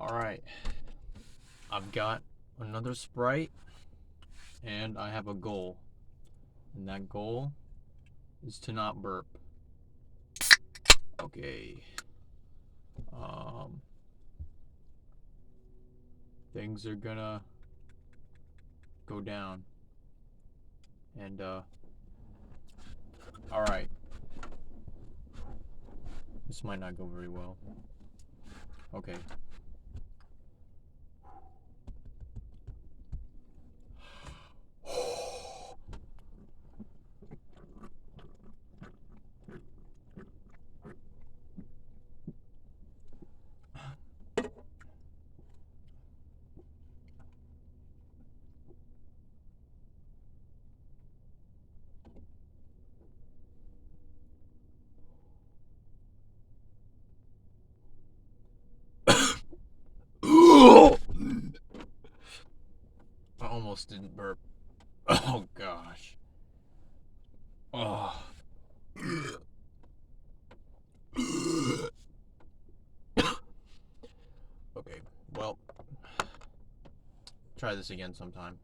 Alright, I've got another Sprite, and I have a goal. And that goal is to not burp. Okay. Things are gonna go down. And, alright. This might not go very well. Okay. I almost didn't burp. Oh gosh. Oh. Okay, well, try this again sometime.